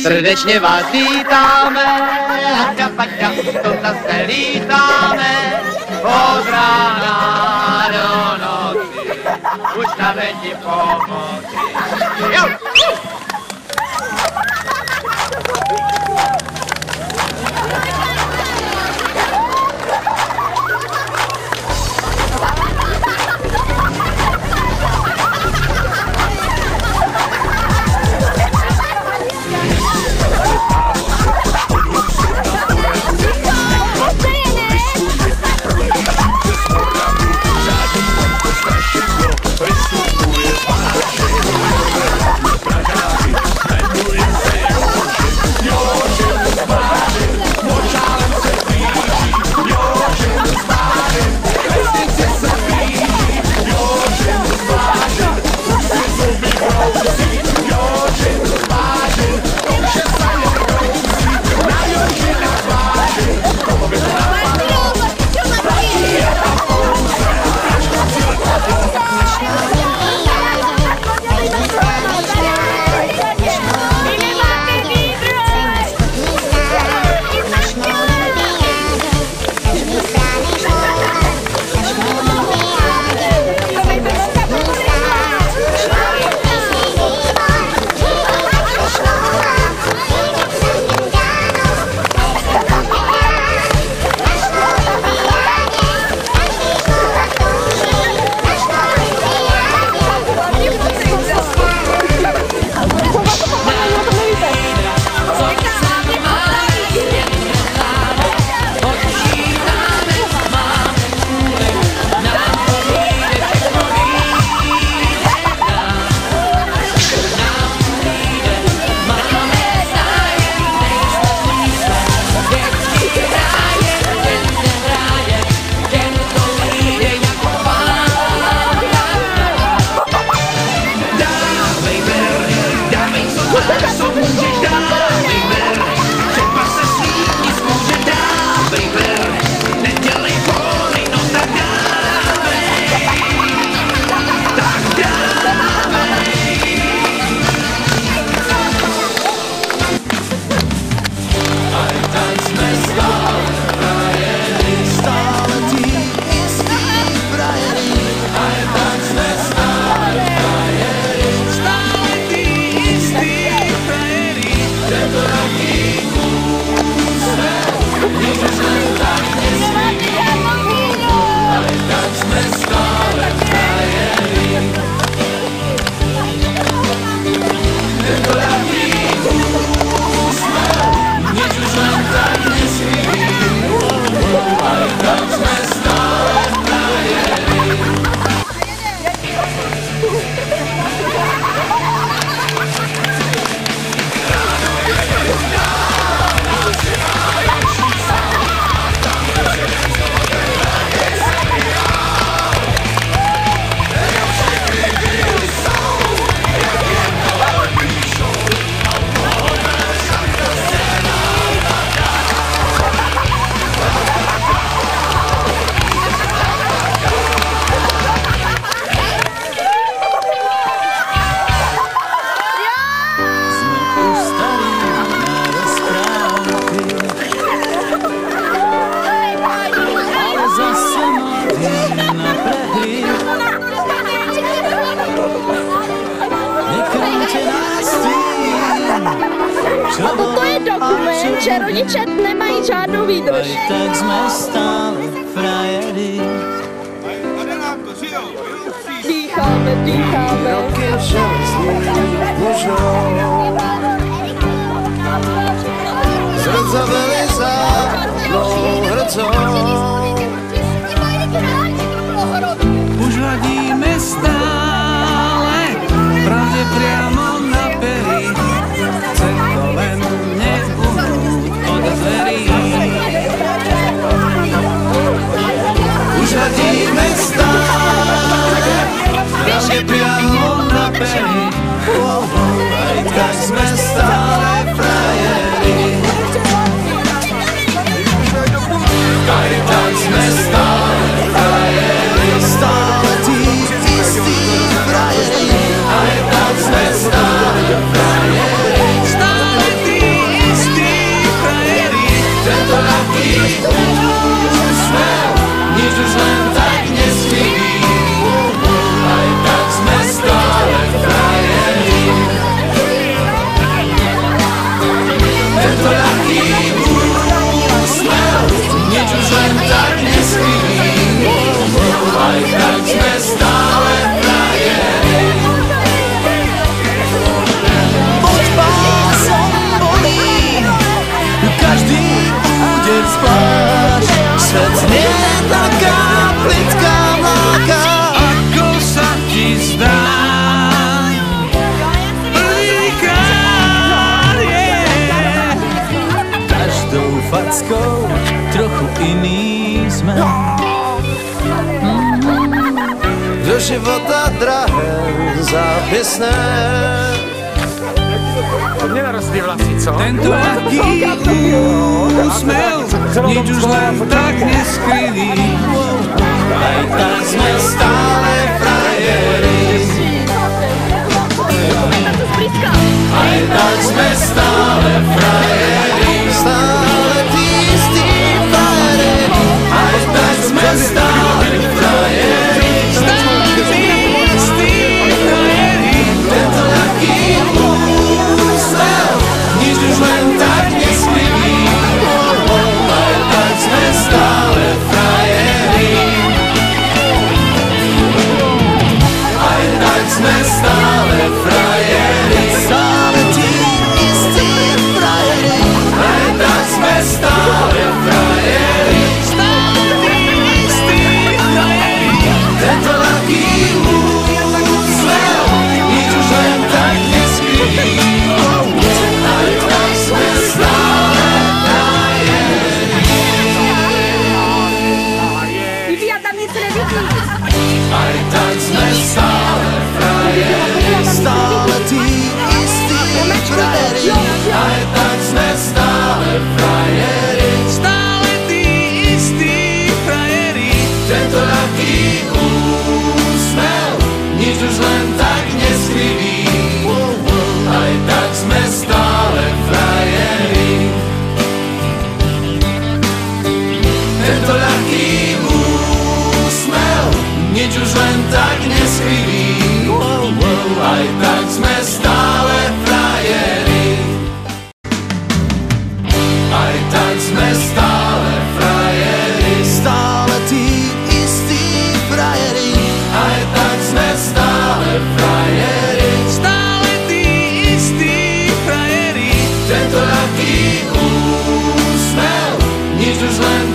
Srdečně vás vítáme, Haťa Paťa, tu zase lítáme, od rána do noci, už nám není pomoci. Jo! A toto je dokument, že rodiče nemají žádnou výdrž. Tak jsme stále frajery. Dýcháme, dýcháme. Roky zrcadlili za mnou hrcou. Už vadíme stále, pravdě priamo na pery. Chce to len neumrúť od dverí. Už vadíme stále, pravdě priamo na pery. Aj tak sme stále frajeri. Aj tak sme stále frajeri. Stále tí istí frajeri. Aj tak sme stále frajeri. Stále tí života drahé, zápisné. Nenarostli vlasy, co? Tento ľahký úsmev, nič už len tak neskrýví. Aj tak sme stále frajeri. Aj tak sme stále frajeri. Stále tí istí frajeri. Aj tak sme stále frajeri. Stále tí istí frajeri. Tento ľahký úsmev, nič už len tak neskriví. Aj tak sme stále frajeri. Aj tak sme stále frajeri. Stále tí istí frajeri. Aj tak sme stále frajeri. Stále tí istí frajeri. Tento ľahký úsmev, nič už len tak neskriví. Aj tak sme stále frajeri. Aj tak sme stále frajeri. Stále tí istí frajeri. Aj tak sme stále frajeri. Stále tí istí frajeri. Tento ľahký úsmev, nič už len tak neskriví. Aj tak sme stále frajeri. Tento ľahký úsmev, nič už len tak neskriví. Aj tak sme stále frajeri. Aj tak sme stále frajeri. Stále tí istí frajeri. Aj tak sme stále frajeri. Stále tí istí frajeri. Tento ľahký úsmev, nič už len